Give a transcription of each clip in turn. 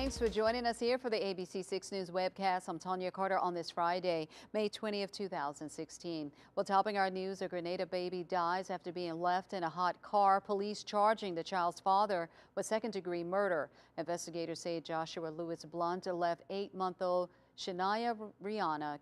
Thanks for joining us here for the ABC 6 News webcast. I'm Tanya Carter on this Friday, May 20th, 2016. Well, topping our news, a Grenada baby dies after being left in a hot car. Police charging the child's father with second-degree murder. Investigators say Joshua Lewis Blunt left 8-month-old Shania Rihanna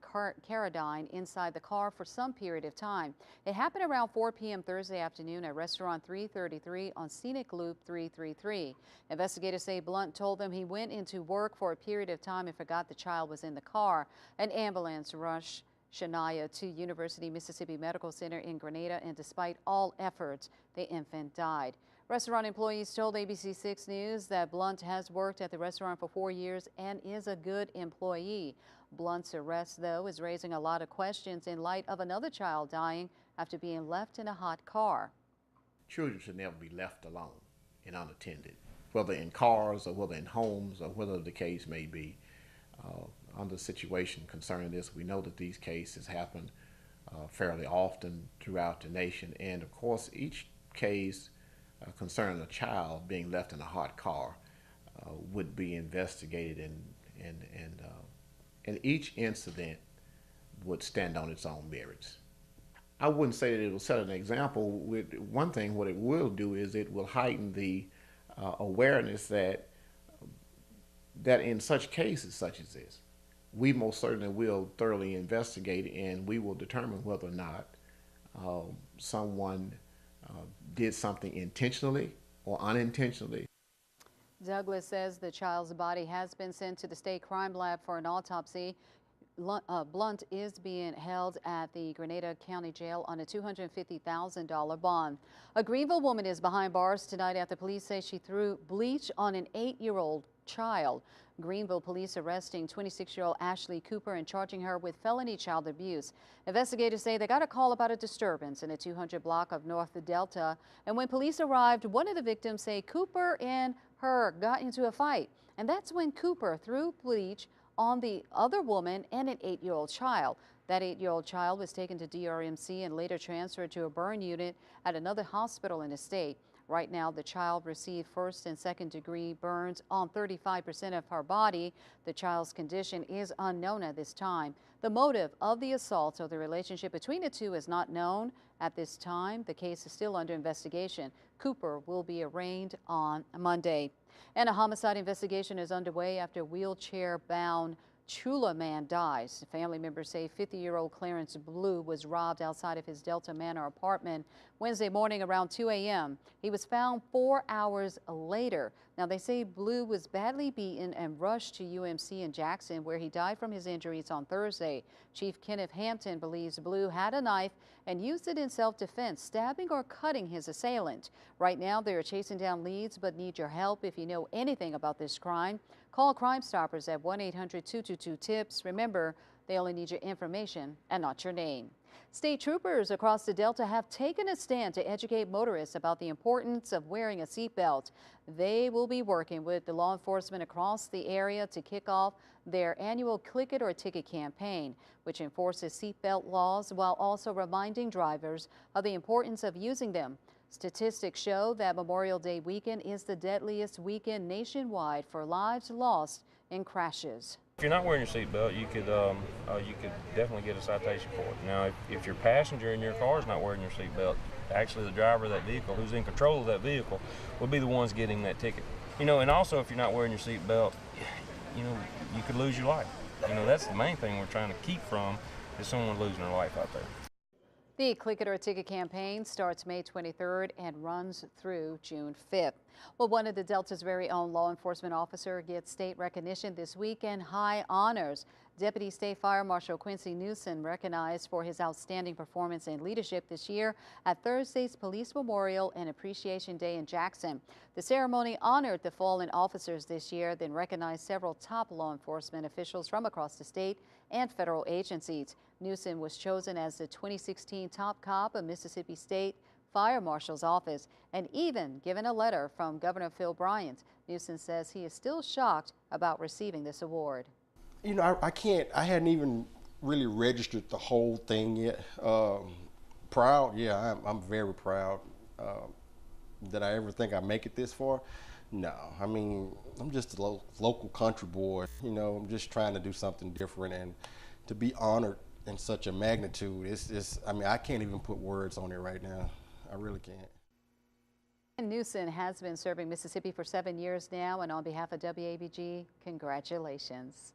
Carradine inside the car for some period of time. It happened around 4 p.m. Thursday afternoon at restaurant 333 on Scenic Loop 333. Investigators say Blunt told them he went into work for a period of time and forgot the child was in the car. An ambulance rushed Shania to University Mississippi Medical Center in Grenada, and despite all efforts, the infant died. Restaurant employees told ABC 6 News that Blunt has worked at the restaurant for 4 years and is a good employee. Blunt's arrest, though, is raising a lot of questions in light of another child dying after being left in a hot car. Children should never be left alone and unattended, whether in cars or whether in homes or whether the case may be. Under the situation concerning this, we know that these cases happen fairly often throughout the nation, and of course each case concerning a child being left in a hot car would be investigated, and each incident would stand on its own merits. I wouldn't say that it will set an example. With one thing, what it will do is it will heighten the awareness that in such cases such as this, we most certainly will thoroughly investigate, and we will determine whether or not someone did something intentionally or unintentionally. Douglas says the child's body has been sent to the state crime lab for an autopsy. Blunt is being held at the Grenada County Jail on a $250,000 bond. A Greenville woman is behind bars tonight after police say she threw bleach on an 8-year-old child. Greenville police arresting 26-year-old Ashley Cooper and charging her with felony child abuse. Investigators say they got a call about a disturbance in a 200 block of North Delta, and when police arrived, one of the victims say Cooper and her got into a fight, and that's when Cooper threw bleach on the other woman and an 8-year-old child. That 8-year-old child was taken to DRMC and later transferred to a burn unit at another hospital in the state. Right now, the child received first and second degree burns on 35% of her body. The child's condition is unknown at this time. The motive of the assault or the relationship between the two is not known at this time. The case is still under investigation. Cooper will be arraigned on Monday. And a homicide investigation is underway after a wheelchair-bound Chula man dies. Family members say 50-year-old Clarence Blue was robbed outside of his Delta Manor apartment Wednesday morning around 2 a.m. He was found 4 hours later. Now, they say Blue was badly beaten and rushed to UMC in Jackson, where he died from his injuries on Thursday. Chief Kenneth Hampton believes Blue had a knife and used it in self-defense, stabbing or cutting his assailant. Right now, they are chasing down leads but need your help if you know anything about this crime. Call Crime Stoppers at 1-800-222-TIPS. Remember, they only need your information and not your name. State troopers across the Delta have taken a stand to educate motorists about the importance of wearing a seatbelt. They will be working with the law enforcement across the area to kick off their annual Click It or Ticket campaign, which enforces seatbelt laws while also reminding drivers of the importance of using them. Statistics show that Memorial Day weekend is the deadliest weekend nationwide for lives lost in crashes. If you're not wearing your seatbelt, you could definitely get a citation for it. Now, if your passenger in your car is not wearing your seatbelt, actually the driver of that vehicle, who's in control of that vehicle, would be the ones getting that ticket. You know, and also if you're not wearing your seatbelt, you know, you could lose your life. You know, that's the main thing we're trying to keep from, is someone losing their life out there. The Click It or Ticket campaign starts May 23rd and runs through June 5th. Well, one of the Delta's very own law enforcement officer gets state recognition this week and high honors. Deputy State Fire Marshal Quincy Newsom recognized for his outstanding performance and leadership this year at Thursday's Police Memorial and Appreciation Day in Jackson. The ceremony honored the fallen officers this year, then recognized several top law enforcement officials from across the state and federal agencies. Newsom was chosen as the 2016 top cop of Mississippi State Fire Marshal's office and even given a letter from Governor Phil Bryant. Newsom says he is still shocked about receiving this award. You know, I hadn't even really registered the whole thing yet. Proud, yeah, I'm very proud that I ever think I make it this far. No, I mean, I'm just a local country boy. You know, I'm just trying to do something different, and to be honored in such a magnitude, I mean, I can't even put words on it right now. I really can't. Newsom has been serving Mississippi for 7 years now, and on behalf of WABG, congratulations.